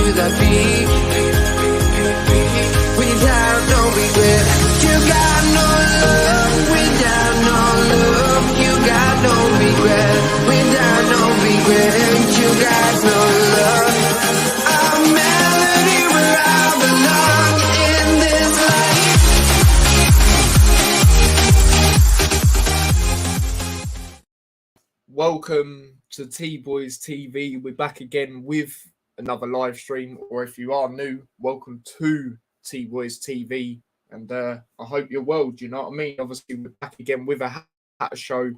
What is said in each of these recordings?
would I be? Without no regret, you got no love. Without no love, you got no regret. Without no regret, you got no love. A melody where I belong in this life. Welcome to T-Boys TV. We're back again with another live stream, or if you are new, welcome to T-Boys TV. And I hope you're well. Do you know what I mean? Obviously, we're back again with a Hatter Show,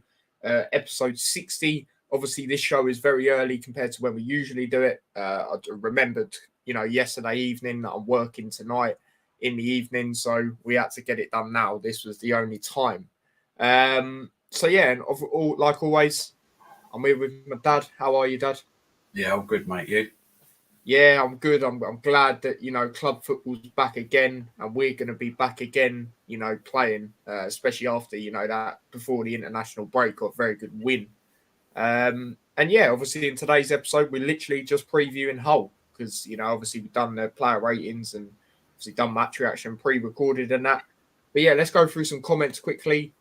episode 60. Obviously, this show is very early compared to when we usually do it. I remembered, yesterday evening that I'm working tonight in the evening, so we had to get it done now. This was the only time. So yeah, and like always, I'm here with my dad. How are you, Dad? Yeah, I'm good, mate. You? Yeah, I'm good. I'm glad that, club football's back again, and we're going to be back again, playing, especially after, that before the international break, got a very good win. And yeah, obviously in today's episode, we're literally just previewing Hull because, obviously we've done the player ratings and obviously done match reaction pre-recorded and that. But yeah, let's go through some comments quickly.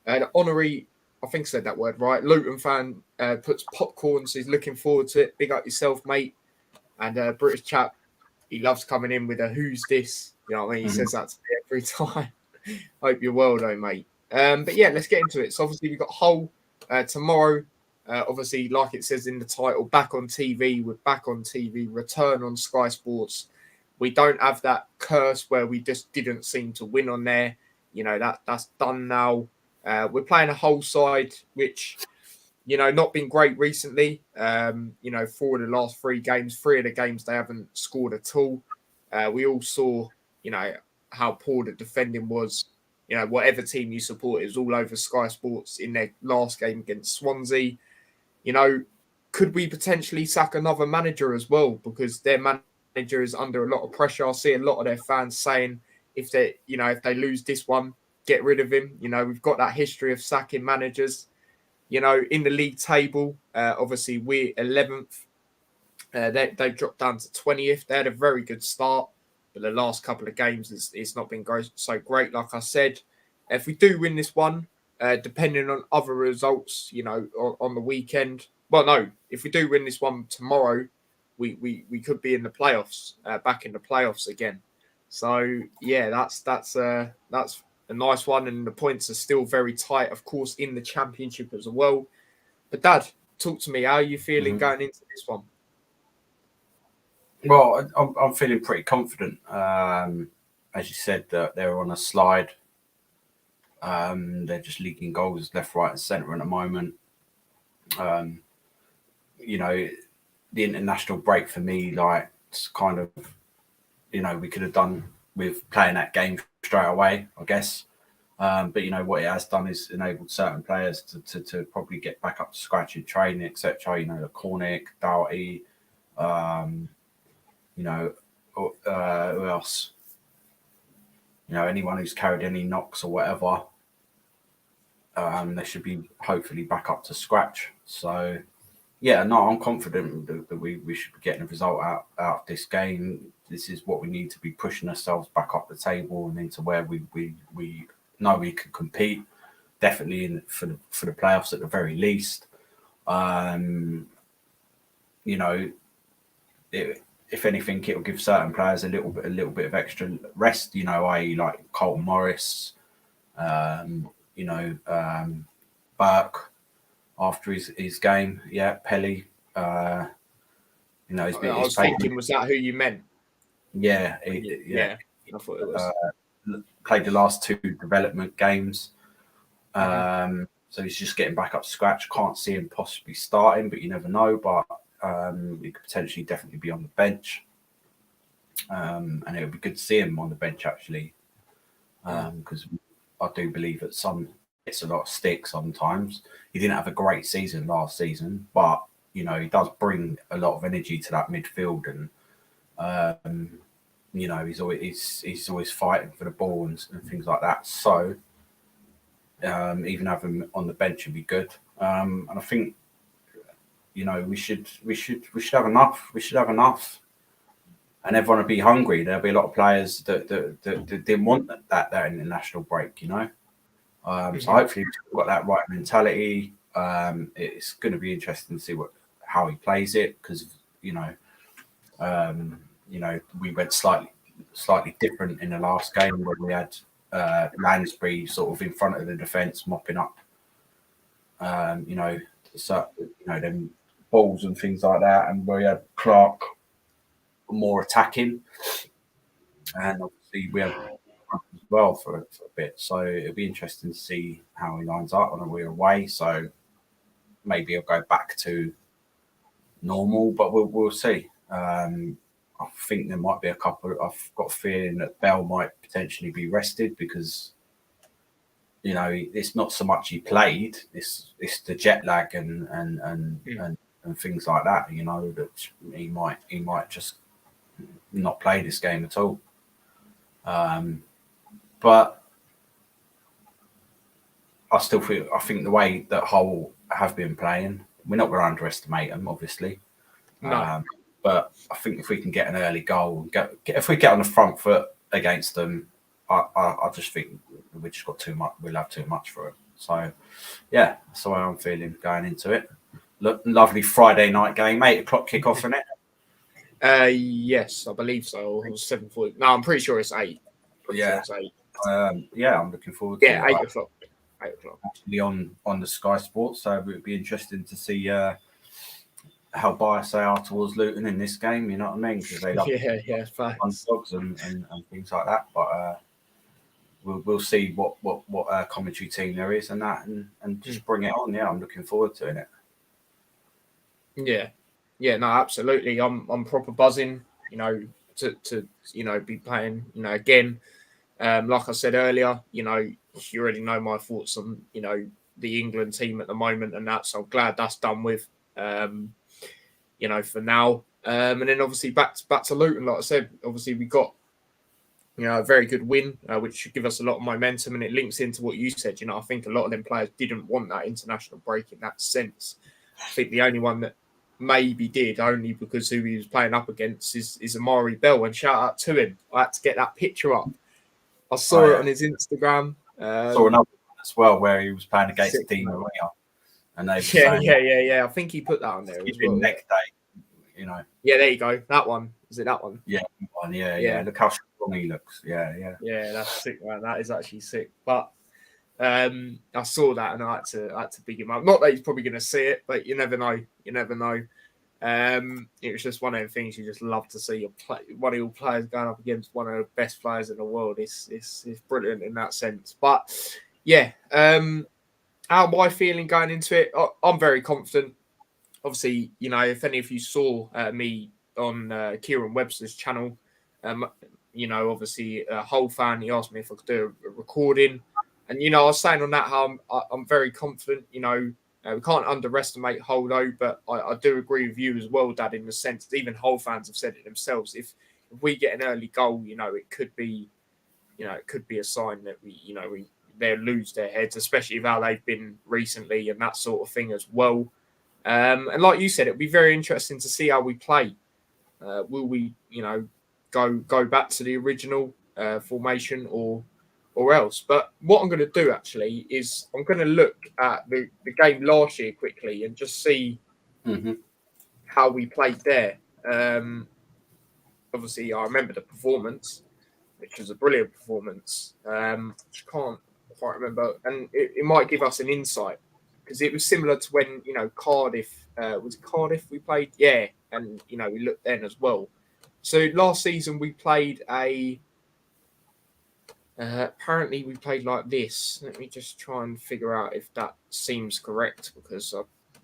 The honorary, I think I said that word right, Luton fan puts popcorn, so he's looking forward to it. Big up yourself, mate. And British chap, he loves coming in with a who's this? You know what I mean? He says that to me every time. Hope you're well, though, mate. But yeah, let's get into it. So obviously we've got Hull tomorrow. Obviously, like it says in the title, back on TV. We're back on TV. Return on Sky Sports. We don't have that curse where we just didn't seem to win on there. That's done now. We're playing a Hull side, which, not been great recently. 4 of the last 3 games, 3 of the games they haven't scored at all. We all saw, how poor the defending was. Whatever team you support is all over Sky Sports in their last game against Swansea. Could we potentially sack another manager as well? Because their manager is under a lot of pressure. I see a lot of their fans saying if they lose this one, get rid of him. We've got that history of sacking managers. In the league table, obviously we're 11th. They've dropped down to 20th. They had a very good start, but the last couple of games, it's not been so great. Like I said, if we do win this one, depending on other results, on the weekend. Well, no, if we do win this one tomorrow, we could be in the playoffs, back in the playoffs again. So yeah, that's a nice one, and the points are still very tight, of course, in the championship as well. But Dad, talk to me. How are you feeling going into this one? Well, I'm feeling pretty confident. As you said, they're on a slide. They're just leaking goals left, right, and centre at the moment. The international break for me, it's kind of, we could have done with playing that game straight away, I guess. But what it has done is enabled certain players to probably get back up to scratch in training, etc. Cornick, Doughty, who else? Anyone who's carried any knocks or whatever, they should be hopefully back up to scratch. So yeah, no, I'm confident that we should be getting a result out of this game. This is what we need to be pushing ourselves back up the table and into where we know we can compete. Definitely for the playoffs at the very least. If anything, it'll give certain players a little bit of extra rest. I.e. like Colton Morris, Burke after his game. Yeah, Pelly. I was thinking, was that who you meant? Yeah, yeah. I thought it was. Played the last 2 development games. So he's just getting back up to scratch. Can't see him possibly starting, but you never know. But he could potentially definitely be on the bench. And it would be good to see him on the bench, actually. Because I do believe that it's a lot of stick sometimes. He didn't have a great season last season, but, he does bring a lot of energy to that midfield. And, he's always fighting for the ball and things like that. So even having him on the bench would be good. And I think, we should have enough. We should have enough. and everyone will be hungry. There'll be a lot of players that didn't want that international break, you know. So hopefully we've got that right mentality. It's going to be interesting to see how he plays it, because you know, we went slightly different in the last game where we had Lansbury sort of in front of the defence mopping up, you know, them balls and things like that, and we had Clark more attacking, and obviously we had as well for a bit. So it'll be interesting to see how he lines up. I know we're away, so maybe he'll go back to normal, but we'll see. I think there might be a couple. I've got a feeling that Bell might potentially be rested, because you know it's not so much he played; it's the jet lag and things like that. You know, that he might just not play this game at all. But I think the way that Hull have been playing, we're not going to underestimate them, obviously. No. But I think if we can get an early goal, if we get on the front foot against them, I just think we just got too much. We'll have too much for it. So, yeah, that's the way I'm feeling going into it. Lovely Friday night game, 8:00 kickoff, isn't it? Yes, I believe so. Or 7:40. No, I'm pretty sure it's 8. Yeah. Sure it's 8. I'm looking forward to it. 8 o'clock. 8 o'clock. Actually on the Sky Sports, so it would be interesting to see how biased they are towards Luton in this game. You know what I mean? Because they love underdogs and things like that. But we'll see what commentary team there is and that, and just bring it on. Yeah, I'm looking forward to it. Yeah, no, absolutely. I'm proper buzzing. You know, to be playing. You know, again, like I said earlier, you know, you already know my thoughts on the England team at the moment, and that. So I'm glad that's done with. For now. And then obviously back to Luton, like I said, obviously we got, a very good win, which should give us a lot of momentum, and it links into what you said. I think a lot of them players didn't want that international break in that sense. I think the only one that maybe did, only because who he was playing up against, is Amari Bell, and shout out to him. I had to get that picture up. I saw it on his Instagram. Saw another one as well where he was playing against Dean Maria. And I think he put that on there as well. Next day, Yeah, there you go. That one. Is it that one? Yeah, one. Yeah. Look how strong he looks. Yeah. Yeah, that's sick, man. That is actually sick. But I saw that and I had to big him up. Not that he's probably going to see it, but you never know. It was just one of the things you just love to see. One of your players going up against one of the best players in the world. It's brilliant in that sense. But yeah. How am I feeling going into it? I'm very confident. Obviously, if any of you saw me on Kieran Webster's channel, obviously a Hull fan, he asked me if I could do a recording. And, I was saying on that how I'm very confident. We can't underestimate Hull, though, but I do agree with you as well, Dad, in the sense that even Hull fans have said it themselves. If we get an early goal, it could be a sign that they'll lose their heads, especially with how they've been recently and that sort of thing as well. And like you said, it'll be very interesting to see how we play. Will we, go back to the original formation or else? But what I'm going to do actually is I'm going to look at the game last year quickly and just see how we played there. Obviously, I remember the performance, which was a brilliant performance. Which can't quite remember, and it might give us an insight because it was similar to when Cardiff was it Cardiff we played, and we looked then as well. So last season we played apparently we played like this. Let me just try and figure out if that seems correct because I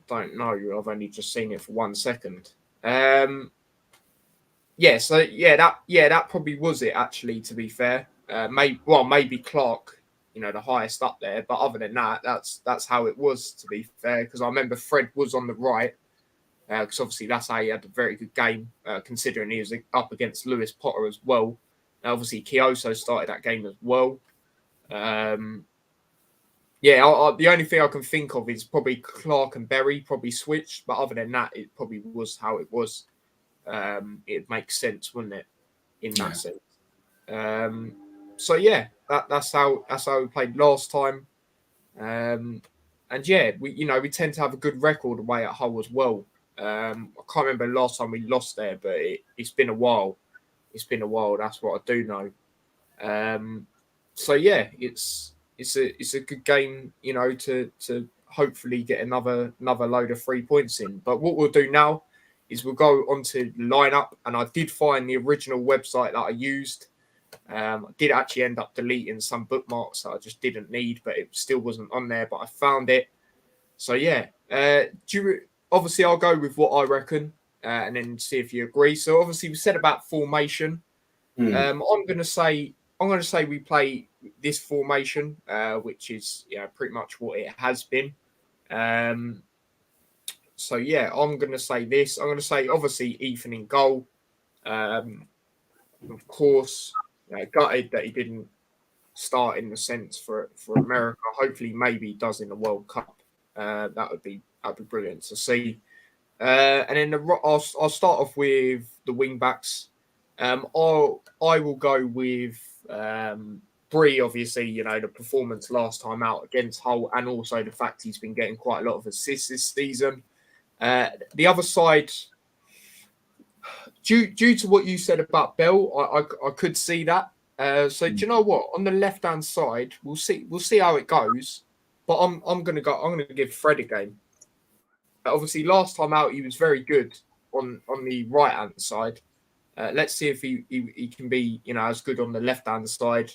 don't know. I've only just seen it for 1 second. That probably was it actually. To be fair, maybe Clark. The highest up there. But other than that, that's how it was, to be fair, because I remember Fred was on the right, because obviously that's how he had a very good game, considering he was up against Lewis Potter as well. Obviously, Kioso started that game as well. The only thing I can think of is probably Clark and Berry probably switched, but other than that, it probably was how it was. It makes sense, wouldn't it? in that sense. So yeah, that's how we played last time. And yeah, we tend to have a good record away at Hull as well. I can't remember the last time we lost there, but it's been a while. It's been a while. That's what I do know. So yeah, it's a good game, to hopefully get another load of 3 points in. But what we'll do now is we'll go onto the lineup, and I did find the original website that I used. I did actually end up deleting some bookmarks that I just didn't need, but it still wasn't on there. But I found it. So yeah, obviously I'll go with what I reckon, and then see if you agree. So obviously we said about formation. I'm going to say we play this formation, which is pretty much what it has been. So yeah, I'm going to say this. I'm going to say obviously Ethan in goal. Of course, gutted that he didn't start in the sense for America. Hopefully, maybe he does in the World Cup. That would be brilliant to see. And then I'll start off with the wing backs. I will go with Bree. Obviously, the performance last time out against Hull, and also the fact he's been getting quite a lot of assists this season. The other side, due to what you said about Bell, I could see that. So do you know what? On the left hand side, we'll see how it goes. But I'm gonna give Fred a game. Obviously, last time out he was very good on the right hand side. Let's see if he can be as good on the left hand side.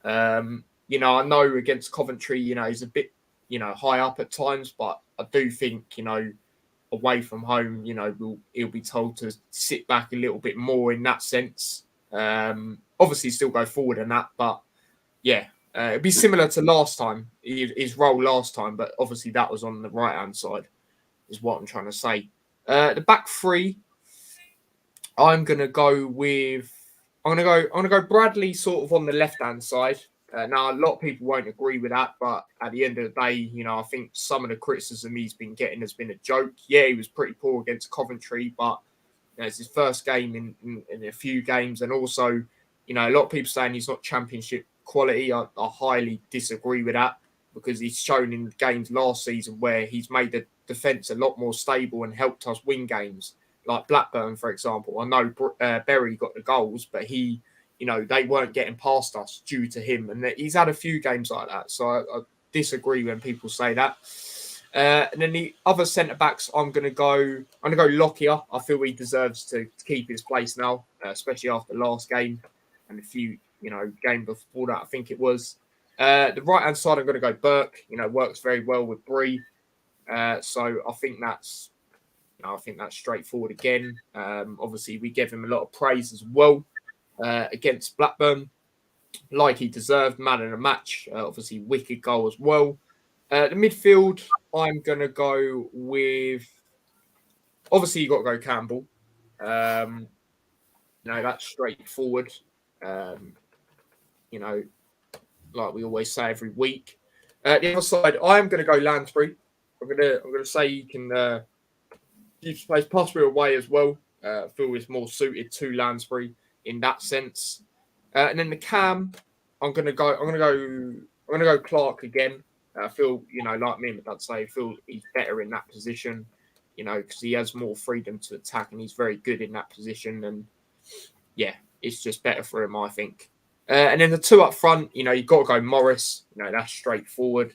I know against Coventry, he's a bit high up at times, but I do think away from home, he'll be told to sit back a little bit more in that sense. Obviously, still go forward and that, but yeah, it'd be similar to last time, his role last time, but obviously that was on the right hand side, is what I'm trying to say. The back three, I'm gonna go Bradley sort of on the left hand side. Now, a lot of people won't agree with that, but at the end of the day, I think some of the criticism he's been getting has been a joke. Yeah, he was pretty poor against Coventry, but it's his first game in a few games. And also, a lot of people saying he's not championship quality. I highly disagree with that, because he's shown in games last season where he's made the defence a lot more stable and helped us win games, like Blackburn, for example. I know Berry got the goals, but they weren't getting past us due to him. And he's had a few games like that. So I disagree when people say that. And then the other centre-backs, I'm going to go Lockyer. I feel he deserves to keep his place now, especially after last game and a few, game before that, I think it was. The right-hand side, I'm going to go Burke. Works very well with Bree. So I think that's straightforward again. Obviously, we gave him a lot of praise as well against Blackburn, like he deserved, man of the match. Obviously, wicked goal as well. The midfield, I'm going to go with... Obviously, you got to go Campbell. That's straightforward. Like we always say every week. The other side, I'm going to go Lansbury. I'm going to say you can place Passbury away as well. I feel is more suited to Lansbury in that sense. And then the cam, I'm going to go Clark again. I feel, like me and Dad say, I feel he's better in that position, because he has more freedom to attack and he's very good in that position. And yeah, it's just better for him, I think. And then the two up front, you've got to go Morris. That's straightforward.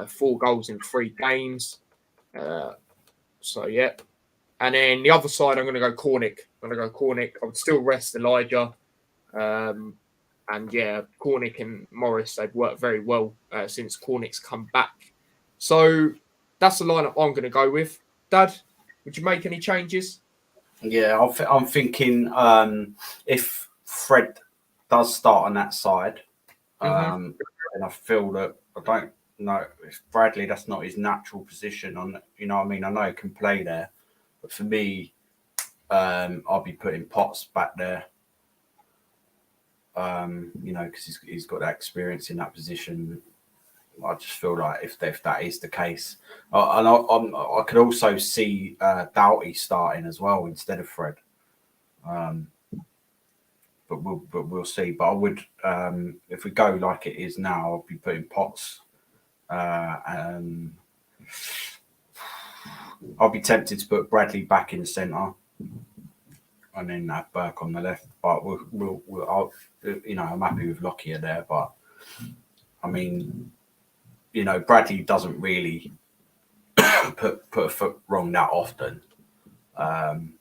4 goals in 3 games. So yeah. And then the other side, I'm going to go Cornick. I would still rest Elijah. And yeah, Cornick and Morris, they've worked very well since Cornick's come back. So that's the lineup I'm going to go with. Dad, would you make any changes? Yeah, I'm thinking if Fred does start on that side, and I feel that I don't know if Bradley, that's not his natural position. I know he can play there, but for me, I'll be putting Potts back there. Because he's got that experience in that position. I just feel like if that is the case, and I could also see Doughty starting as well instead of Fred. we'll see. But I would, if we go like it is now, I'll be putting Potts. And I'll be tempted to put Bradley back in the centre, and then have Burke on the left. But I'm happy with Lockyer there. But I mean, Bradley doesn't really put a foot wrong that often, and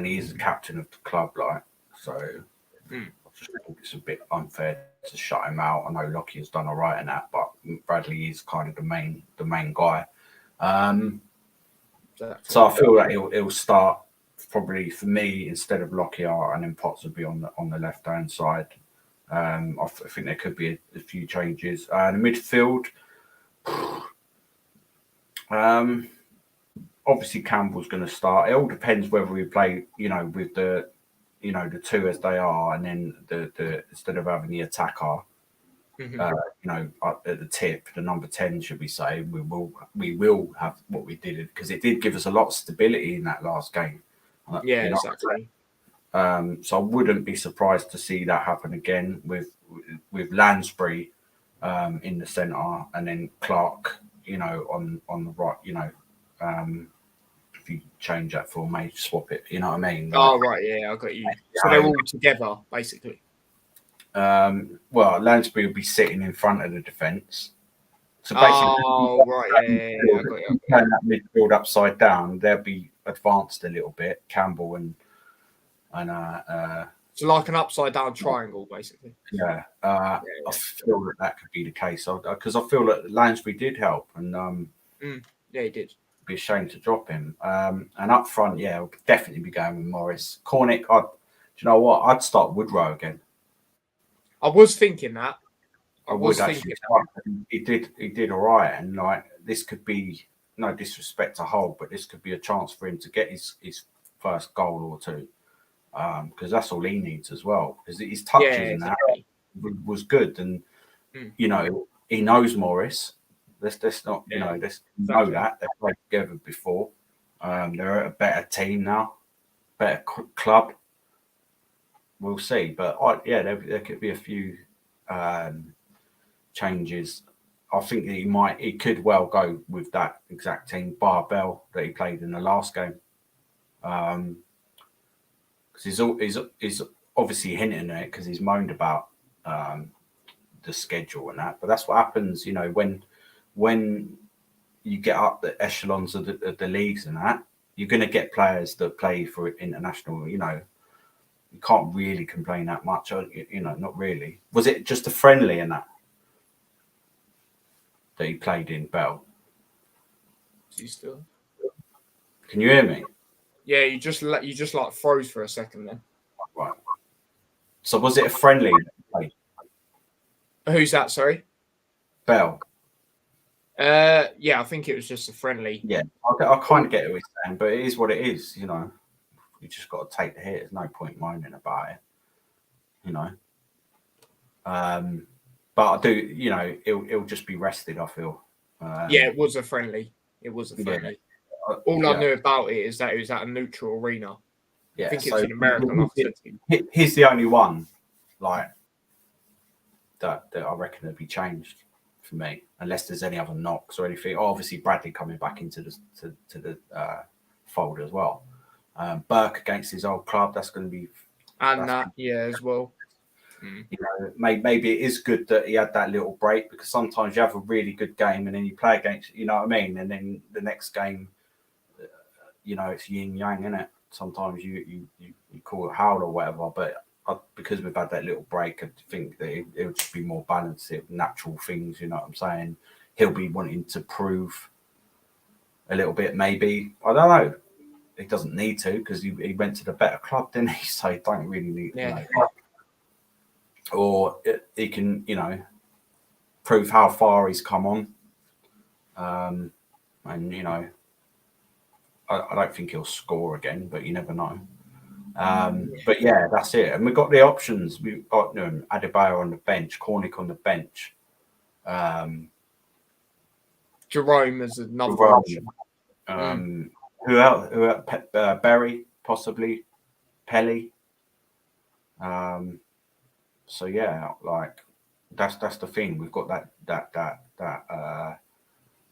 he is the captain of the club, so. I just think it's a bit unfair to shut him out. I know Lockyer's done all right in that, but Bradley is kind of the main guy. So I feel that he'll start probably for me instead of Lockyer, and then Potts will be on the left hand side. I think there could be a few changes. The midfield, obviously Campbell's going to start. It all depends whether we play, with the two as they are, and then the instead of having the attacker, at the tip, the number 10, should we say, we will have what we did, because it did give us a lot of stability in that last game. Yeah, exactly. So I wouldn't be surprised to see that happen again with Lansbury in the centre, and then Clark, on the right, if you change that for me, swap it, you know what I mean? Oh, right, yeah, I got you. So they're all together, basically. Well, Lansbury will be sitting in front of the defence. So basically, right, yeah, I got you. Turn that midfield upside down, they'll be advanced a little bit, Campbell and so like an upside down triangle, basically. Yeah, I feel that could be the case, because I feel that Lansbury did help, and yeah, he did. Be a shame to drop him. And up front, I'll definitely be going with Morris. Cornick, do you know what? I'd start Woodrow again. I was thinking that. He did all right, and this could be, no disrespect to Hull, but this could be a chance for him to get his first goal or two, because that's all he needs as well. Because his touches in that was good, and he knows Morris. Let's not, let's know that they've played together before. They're a better team now, better club. We'll see, but there could be a few changes. I think that he could well go with that exact team, bar Bell, that he played in the last game. Because he's obviously hinting at it, because he's moaned about the schedule and that. But that's what happens, when you get up the echelons of the leagues and that, you're going to get players that play for international. You can't really complain that much. Not really. Was it just a friendly in that he played in, Bell? Is he still? Can you hear me? Yeah, you just like froze for a second then. Right. So was it a friendly? Who's that? Sorry. Bell. I think it was just a friendly. Yeah, I kind of get what he's saying, but it is what it is. You just got to take the hit. There's no point moaning about it. But I do. It'll just be rested, I feel. It was a friendly. It was a friendly. Yeah. All I knew about it is that it was at a neutral arena. Yeah, I think it's an American. He's the only one, that I reckon will be changed for me, unless there's any other knocks or anything. Obviously, Bradley coming back into the fold as well. Burke against his old club, that's going to be... And that, as well. Maybe it is good that he had that little break, because sometimes you have a really good game and then you play against, you know what I mean? And then the next game, it's yin-yang, isn't it? Sometimes you call it howl or whatever, but because we've had that little break, I think that it'll just be more balanced, natural things, you know what I'm saying? He'll be wanting to prove a little bit, maybe. I don't know. He doesn't need to, because he went to the better club, didn't he? So he don't really need to. Or he can, prove how far he's come on. And, I don't think he'll score again, but you never know. But that's it. And we've got the options. We've got Adebayo on the bench, Cornick on the bench. Jerome is another option. Who else? Berry, possibly. Pelly. So yeah, like that's the thing. We've got that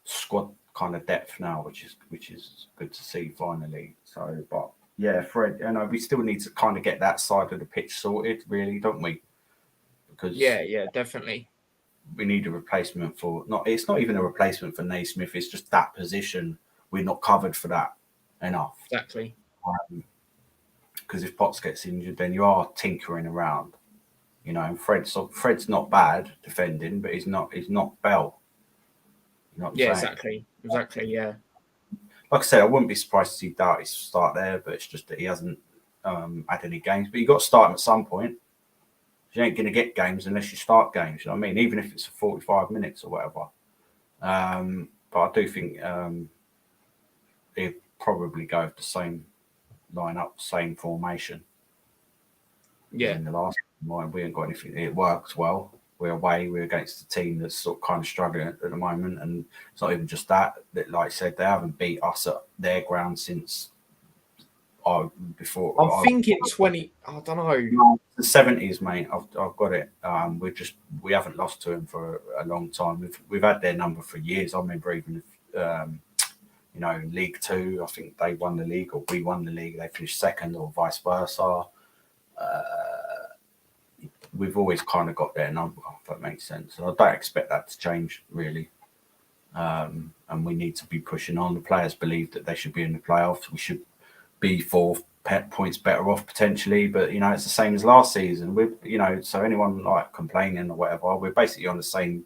squad kind of depth now, which is good to see finally. So, but yeah, Fred, we still need to kind of get that side of the pitch sorted, really, don't we? Because Yeah, definitely. we need a replacement for not. It's not even a replacement for Naismith. It's just that position. We're not covered for that enough. Exactly. Because if Potts gets injured, then you are tinkering around. And Fred's not bad defending, but he's not Bell. You know what I'm saying? Exactly. Yeah. Like I said, I wouldn't be surprised to see Doughty start there, but it's just that he hasn't had any games. But you got to start him at some point. You ain't going to get games unless you start games. You know what I mean? Even if it's for 45 minutes or whatever. But I do think he'd probably go with the same lineup, same formation. Yeah. In the last one, we ain't got anything. It works well. We're away. We're against a team that's sort of kind of struggling at the moment, and it's not even just that. That, like I said, they haven't beat us at their ground since before. I think in 20. I don't know. The 70s, mate. I've got it. We haven't lost to them for a long time. We've had their number for years. I remember even League Two. I think they won the league or we won the league. They finished second or vice versa. We've always kind of got their number, if that makes sense. And I don't expect that to change, really. And we need to be pushing on. The players believe that they should be in the playoffs. We should be 4 points better off potentially, but it's the same as last season. So anyone like complaining or whatever, we're basically on the same,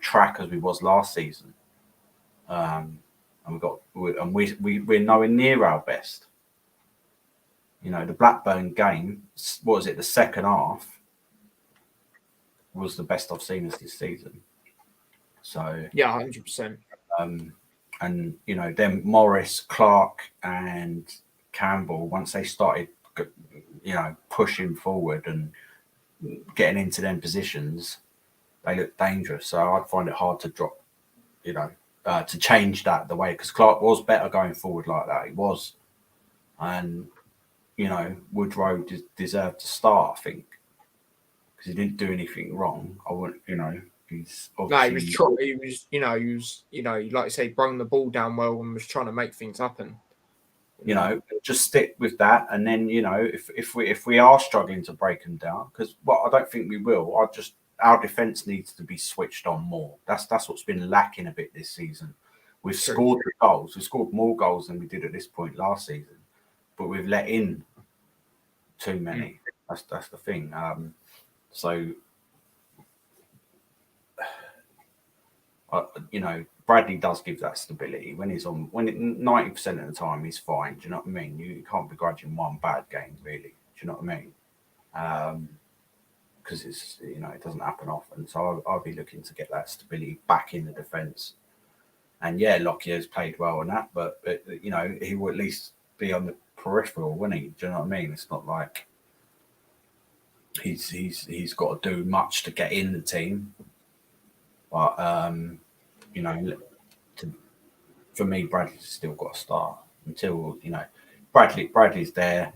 track as we was last season. And we're nowhere near our best. The Blackburn game, what was it? The second half was the best I've seen us this season. So yeah, 100%. And then Morris, Clark, and Campbell, once they started, pushing forward and getting into them positions, they looked dangerous. So I'd find it hard to drop, to change that the way, because Clark was better going forward like that. He was, and Woodrow deserved to start, I think, because he didn't do anything wrong. I wouldn't, he's obviously... No, he was, like I say, brung the ball down well and was trying to make things happen. Just stick with that, and then if we are struggling to break them down, because I don't think we will. Our defense needs to be switched on more. That's what's been lacking a bit this season. We've scored the goals. We've scored more goals than we did at this point last season, but we've let in too many. That's the thing. Bradley does give that stability when he's on. 90% of the time he's fine. Do you know what I mean? You can't begrudge him one bad game, really. Do you know what I mean? Because it's it doesn't happen often. So I'll be looking to get that stability back in the defence. And yeah, Lockyer's played well on that, but he will at least be on the peripheral, wouldn't he? Do you know what I mean? It's not like he's got to do much to get in the team, but for me, Bradley's still got to start until Bradley's there.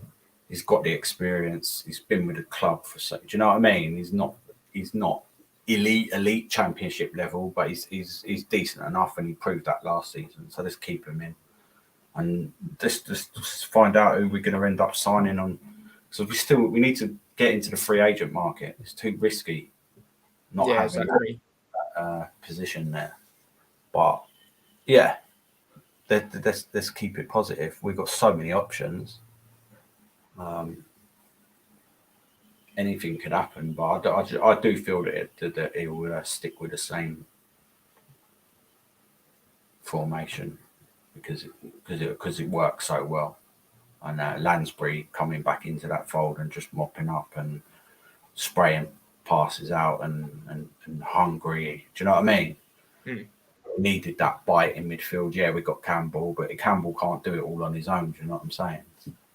He's got the experience. He's been with the club for so. Do you know what I mean? He's not elite championship level, but he's decent enough, and he proved that last season. So let's keep him in. And just find out who we're going to end up signing on. So we need to get into the free agent market. It's too risky not having that position there. But yeah, let's keep it positive. We've got so many options. Anything could happen, but I do feel that it will stick with the same formation. Because it works so well, and Lansbury coming back into that fold and just mopping up and spraying passes out and hungry. Do you know what I mean? We needed that bite in midfield. Yeah, we got Campbell, but Campbell can't do it all on his own. Do you know what I'm saying?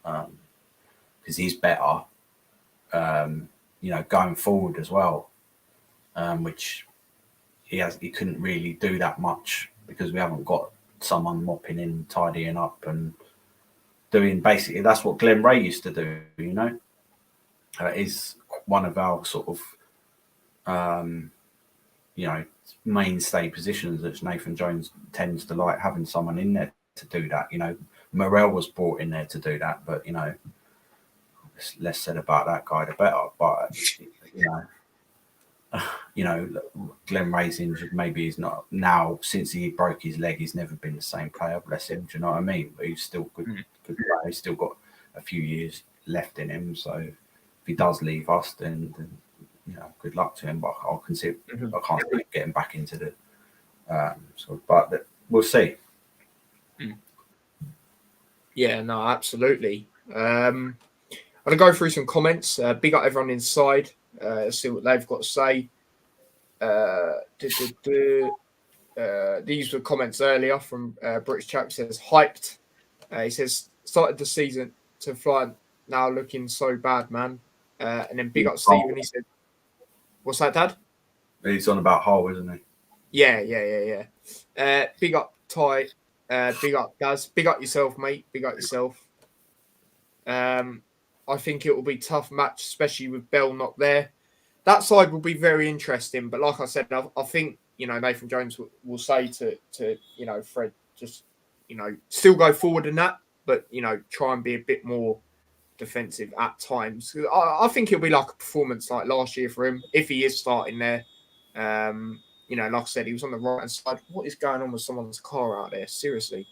Because he's better, going forward as well, which he couldn't really do that much because we haven't got someone mopping in, tidying up, and doing basically that's what Glenn Ray used to do. Is one of our sort of mainstay positions that Nathan Jones tends to like having someone in there to do that. Morel was brought in there to do that, but less said about that guy the better. But Glenn Ray's injured. Maybe he's not now. Since he broke his leg, he's never been the same player. Bless him. Do you know what I mean? But he's still good. Good player. He's still got a few years left in him. So if he does leave us, then good luck to him. But I can't see him getting back into the. But we'll see. Yeah, no, absolutely. I'm gonna go through some comments. Big up everyone inside. See what they've got to say. These were comments earlier from British chap. Says hyped. He says started the season to fly, now looking so bad, man. And then big up Stephen. He said, "What's that, Dad?" He's on about Hull, isn't he? Yeah. Big up Ty. Big up Daz. Big up yourself, mate. Big up yourself. I think it will be a tough match, especially with Bell not there. That side will be very interesting. But like I said, I think, Nathan Jones will say to Fred, just, still go forward in that, but, try and be a bit more defensive at times. I think it'll be like a performance like last year for him, if he is starting there. Like I said, he was on the right-hand side. What is going on with someone's car out there? Seriously.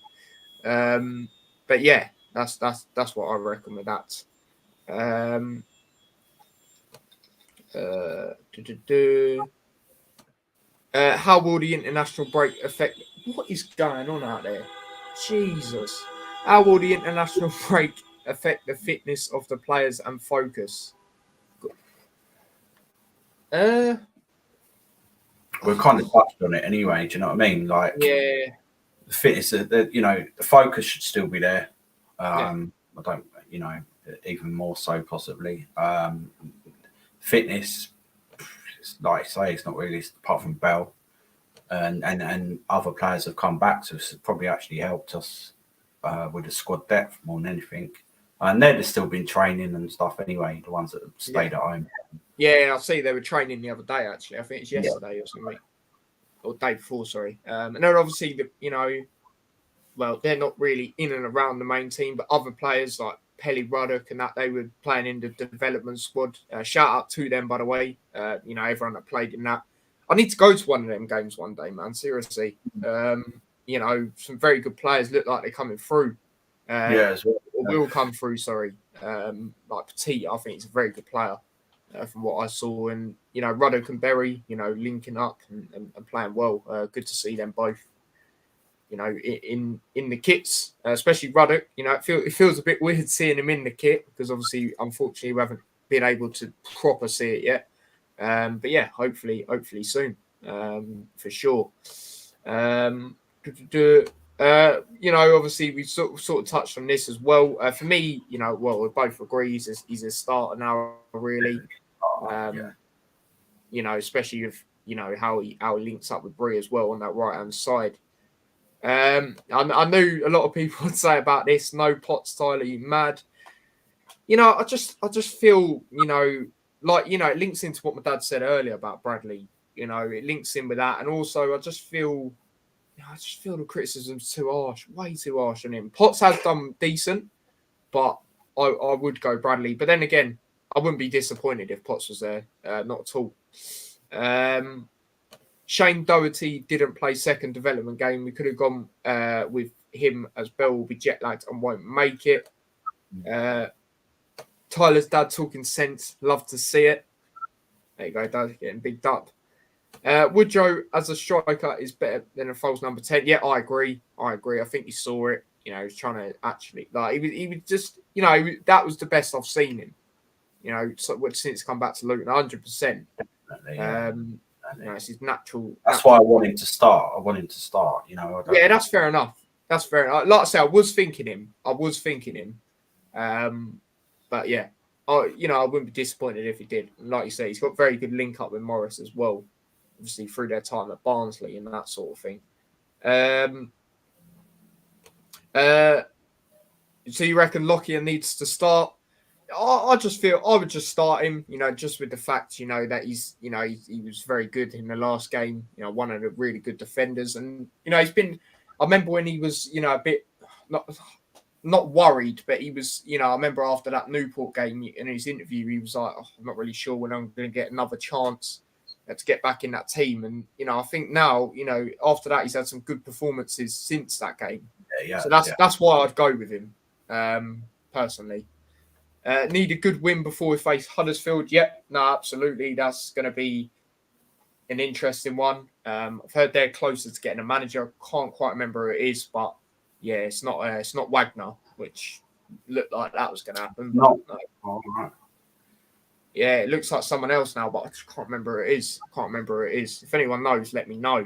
But yeah, that's what I reckon with that. How will the international break affect? What is going on out there? Jesus. How will the international break affect the fitness of the players and focus? We've kind of touched on it anyway. Do you know what I mean? Like, yeah, the fitness, the focus should still be there. I don't, even more so possibly. Fitness, like I say, it's not really, apart from Bell, and other players have come back, so it's probably actually helped us with the squad depth more than anything. And they've still been training and stuff anyway, the ones that have stayed at home. Yeah, I see they were training the other day, actually. I think it's yesterday or something. Or day before, sorry. And then obviously, they're not really in and around the main team, but other players like Pelly Ruddock and that, they were playing in the development squad. Shout out to them, by the way. Everyone that played in that. I need to go to one of them games one day, man. Seriously. Some very good players look like they're coming through. As well. Or will come through, sorry. Like Petit, I think he's a very good player from what I saw. And, Ruddock and Berry, linking up and playing well. Good to see them both. In the kits, especially Ruddock, it feels a bit weird seeing him in the kit because obviously, unfortunately, we haven't been able to proper see it yet. But yeah, hopefully soon, for sure. Obviously we sort of touched on this as well. For me, we both agree he's a starter now, really. Especially with how he links up with Bree as well on that right hand side. I knew a lot of people would say about this, no Potts, Tyler, you mad. I just feel, it links into what my dad said earlier about Bradley. It links in with that. And also I just feel the criticism's too harsh, way too harsh on him. Potts has done decent, but I would go Bradley. But then again, I wouldn't be disappointed if Potts was there. Not at all. Shane Doherty didn't play second development game. We could have gone with him as Bell will be jet lagged and won't make it. Tyler's dad talking sense. Love to see it. There you go, Dad, getting bigged up. Woodrow as a striker is better than a false number 10. Yeah, I agree. I think he saw it. He was trying to actually, he was just, that was the best I've seen him. Since come back to Luton, 100%. It's his natural. That's why I want him to start. Yeah, that's fair enough. Like I say, I was thinking him. But yeah, I wouldn't be disappointed if he did. And like you say, he's got very good link up with Morris as well. Obviously, through their time at Barnsley and that sort of thing. So you reckon Lockyer needs to start? I just feel I would just start him, just with the fact, that he's, he was very good in the last game, one of the really good defenders. And, he's been, I remember when he was, a bit not worried, but he was, I remember after that Newport game in his interview, he was like, I'm not really sure when I'm going to get another chance to get back in that team. And, I think now, after that, he's had some good performances since that game. Yeah. So that's why I'd go with him, personally. Need a good win before we face Huddersfield. Yep, no, absolutely. That's going to be an interesting one. I've heard they're closer to getting a manager. Can't quite remember who it is, but yeah, it's not Wagner, which looked like that was going to happen. No. All right. Yeah, it looks like someone else now, but I just can't remember who it is. If anyone knows, let me know.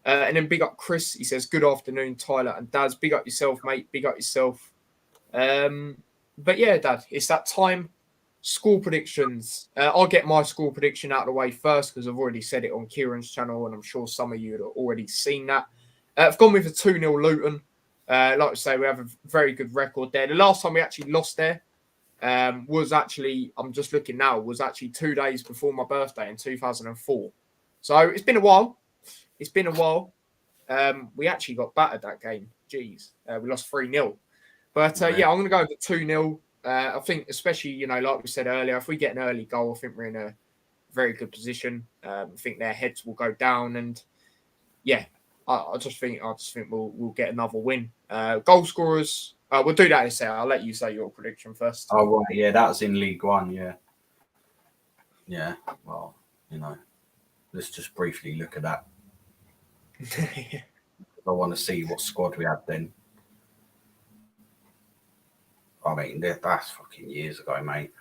And then big up Chris. He says, good afternoon, Tyler and Daz. Big up yourself, mate. Big up yourself. But yeah, Dad, it's that time. Score predictions. I'll get my score prediction out of the way first because I've already said it on Kieran's channel and I'm sure some of you have already seen that. I've gone with a 2-0 Luton. Like I say, we have a very good record there. The last time we actually lost there was actually, I'm just looking now, was actually 2 days before my birthday in 2004. So it's been a while. We actually got battered that game. Jeez. We lost 3-0. But I'm going to go with 2-0. I think, especially, like we said earlier, if we get an early goal, I think we're in a very good position. I think their heads will go down, and yeah, I just think we'll get another win. Goal scorers, we'll do that in a second. I'll let you say your prediction first. Oh right, yeah, that's in League One. Yeah. Well, let's just briefly look at that. I want to see what squad we had then. I mean, that's fucking years ago, mate.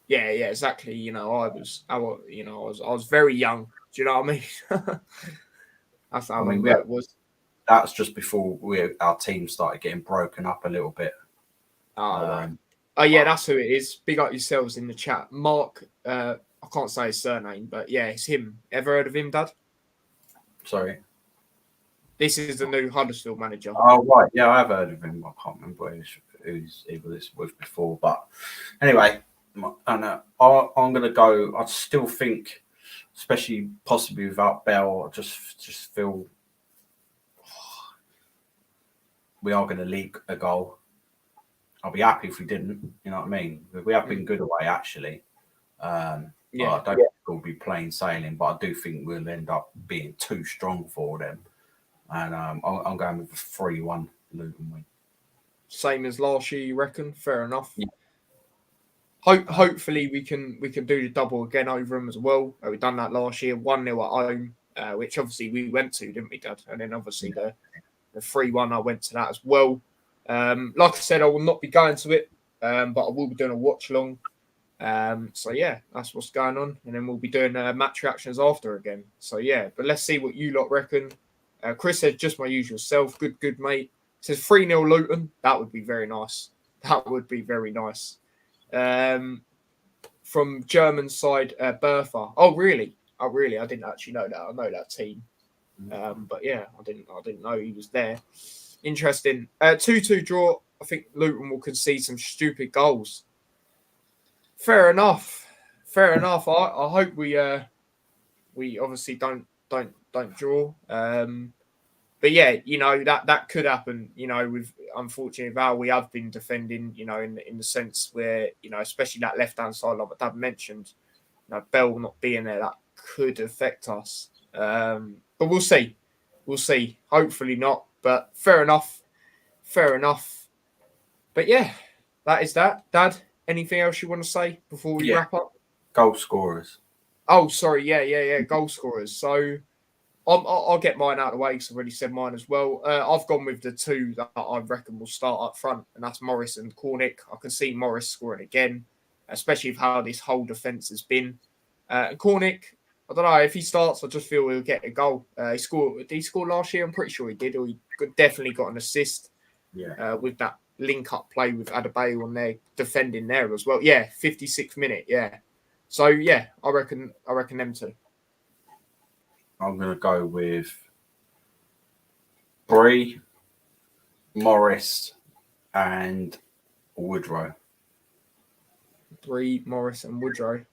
Yeah, exactly. I was very young. Do you know what I mean? That's how it was. That's just before our team started getting broken up a little bit. That's who it is. Big up yourselves in the chat. Mark, I can't say his surname, but yeah, it's him. Ever heard of him, Dad? Sorry. This is the new Huddersfield manager. Oh, right. Yeah, I have heard of him. I can't remember who's he was with before. But anyway, I'm going to go. I still think, especially possibly without Bell, I just feel we are going to leak a goal. I'll be happy if we didn't. You know what I mean? We have been good away, actually. I don't think we'll be plain sailing, but I do think we'll end up being too strong for them. And I'm going with a 3-1 Luton win. Same as last year, you reckon? Fair enough. Yeah. Hopefully we can do the double again over them as well. We've done that last year, 1-0 at home, which obviously we went to, didn't we, Dad? And then obviously the 3-1, I went to that as well. Like I said, I will not be going to it, but I will be doing a watch along. So yeah, that's what's going on. And then we'll be doing match reactions after again. So yeah, but let's see what you lot reckon. Chris said, just my usual self. Good, mate. Says 3-0 Luton. That would be very nice. From German side, Bertha. Oh, really? I didn't actually know that. I know that team. But yeah, I didn't know he was there. Interesting. 2-2 draw. I think Luton will concede some stupid goals. Fair enough. I hope we obviously don't draw. But yeah, that could happen. With unfortunately how we have been defending. In the sense where especially that left hand side, like Dad mentioned, Bell not being there, that could affect us. But we'll see. Hopefully not. But fair enough. But yeah, that is that. Dad, anything else you want to say before we wrap up? Goal scorers. Oh, sorry. Yeah. Goal scorers. So I'll get mine out of the way because I've already said mine as well. I've gone with the two that I reckon will start up front, and that's Morris and Cornick. I can see Morris scoring again, especially with how this whole defence has been. Cornick, I don't know, if he starts, I just feel he'll get a goal. Did he score last year? I'm pretty sure he did, or he definitely got an assist with that link-up play with Adebayo on there, defending there as well. Yeah, 56th minute, yeah. So, yeah, I reckon them two. I'm going to go with Bree, Morris, and Woodrow. Bree, Morris, and Woodrow.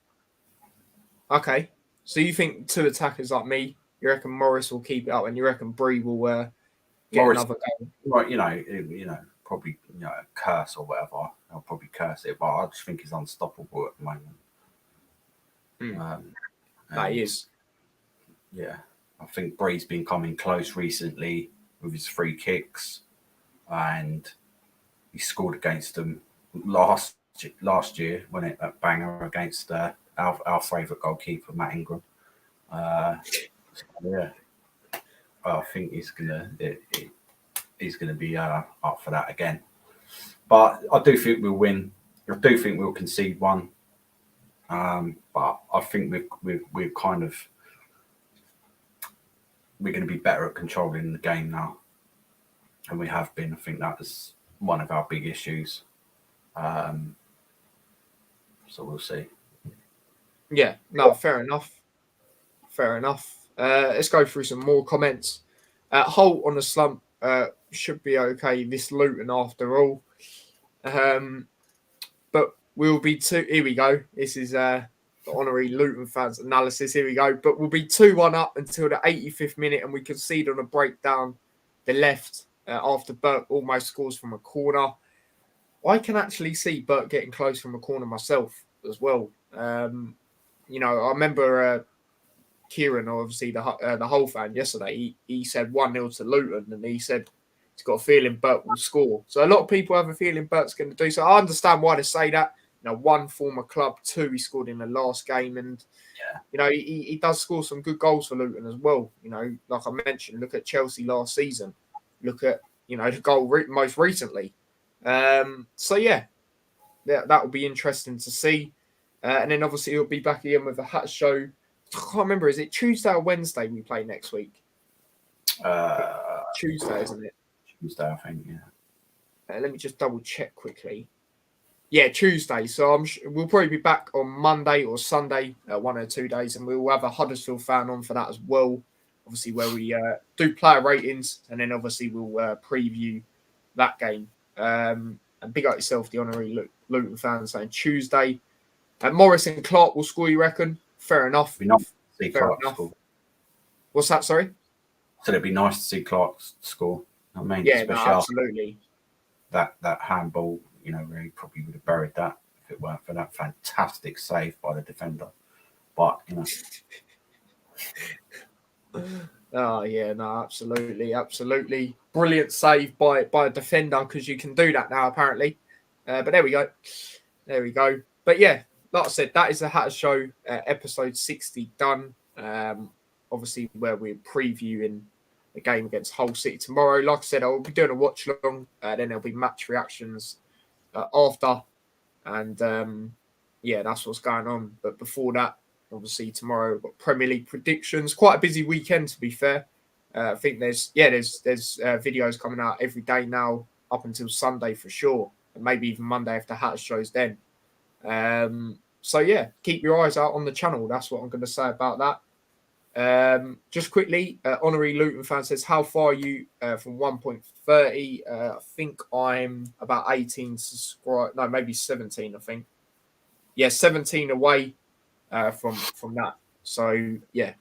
Okay. So you think two attackers like me, you reckon Morris will keep it up and you reckon Bree will get Morris, another goal? right, probably a curse or whatever. I'll probably curse it, but I just think he's unstoppable at the moment. That And, is. Yeah, I think Bree's been coming close recently with his free kicks, and he scored against them last year when it a banger against our favourite goalkeeper Matt Ingram. Yeah, I think he's gonna be up for that again. But I do think we'll win. I do think we'll concede one. But I think we're kind of we're going to be better at controlling the game now than we have been. I think that is one of our big issues. So we'll see. Yeah, no, fair enough. Fair enough. Let's go through some more comments. Holt on the slump should be okay. This Luton after all. But we'll be here we go. This is the honorary Luton fans analysis. Here we go. But we'll be 2-1 up until the 85th minute, and we concede on a breakdown the left after Burke almost scores from a corner. I can actually see Burke getting close from a corner myself as well. I remember Kieran, obviously the whole fan yesterday, he said 1-0 to Luton, and he said he's got a feeling Burke will score. So a lot of people have a feeling Burke's going to do so. I understand why they say that. One, former club, two, he scored in the last game, and he does score some good goals for Luton as well. Like I mentioned, look at Chelsea last season. Look at the goal most recently. So yeah, that will be interesting to see. And then obviously he'll be back again with a hat show. I can't remember, is it Tuesday or Wednesday we play next week? Tuesday, isn't it? Tuesday, I think, yeah. Let me just double check quickly. Yeah, Tuesday. So we'll probably be back on Monday or Sunday, 1 or 2 days, and we'll have a Huddersfield fan on for that as well. Obviously, where we do player ratings, and then obviously we'll preview that game. And big up yourself, the honorary Luton fan, saying Tuesday. Morris and Clark will score, you reckon? Fair enough. It'd be nice to see Clark score. What's that, sorry? So it'd be nice to see Clark score. I mean, yeah, especially absolutely. That handball, where he probably would have buried that if it weren't for that fantastic save by the defender. But, Oh, yeah, no, absolutely. Brilliant save by a defender, because you can do that now, apparently. But there we go. But yeah, like I said, that is the Hatter Show, episode 60 done. Obviously, where we're previewing the game against Hull City tomorrow. Like I said, I will be doing a watch long. Then there'll be match reactions after. And that's what's going on. But before that, obviously tomorrow we've got Premier League predictions. Quite a busy weekend, to be fair. I think there's videos coming out every day now up until Sunday for sure, and maybe even Monday after Hatter shows then. So yeah, keep your eyes out on the channel. That's what I'm going to say about that. Just quickly, honorary Luton fan says, how far are you from 1.30? I think I'm about 18 subscribed. No, maybe 17, I think. Yeah, 17 away from that. So, yeah.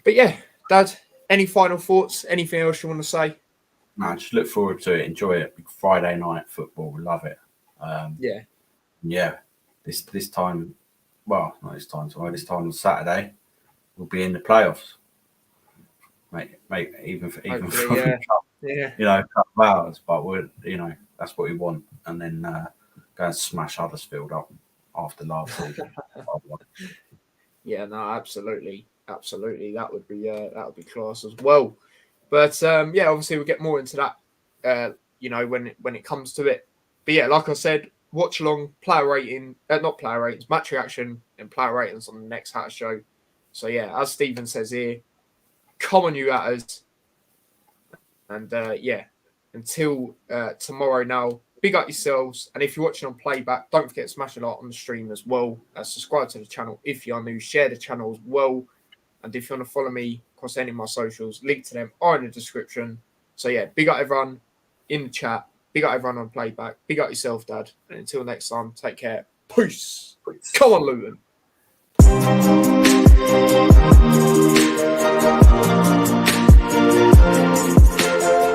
But yeah, Dad, any final thoughts? Anything else you want to say? No, just look forward to it. Enjoy it. Friday night football. Love it. Yeah. This time, well, not this time tomorrow. This time on Saturday, we'll be in the playoffs. Mate, even for yeah. a couple of hours, but that's what we want. And then go and smash Huddersfield up after last season. Yeah, no, absolutely. That would be class as well. But obviously we'll get more into that. When it comes to it. But yeah, like I said, watch along, player rating, not player ratings, match reaction, and player ratings on the next Hatter Show. So yeah, as Stephen says here, come on, you Hatters. And until tomorrow now, big up yourselves. And if you're watching on playback, don't forget to smash a like on the stream as well. Subscribe to the channel if you are new, share the channel as well. And if you want to follow me across any of my socials, link to them are in the description. So yeah, big up everyone in the chat. Big up everyone on playback. Big up yourself, Dad. And until next time, take care. Peace. Come on, Luton.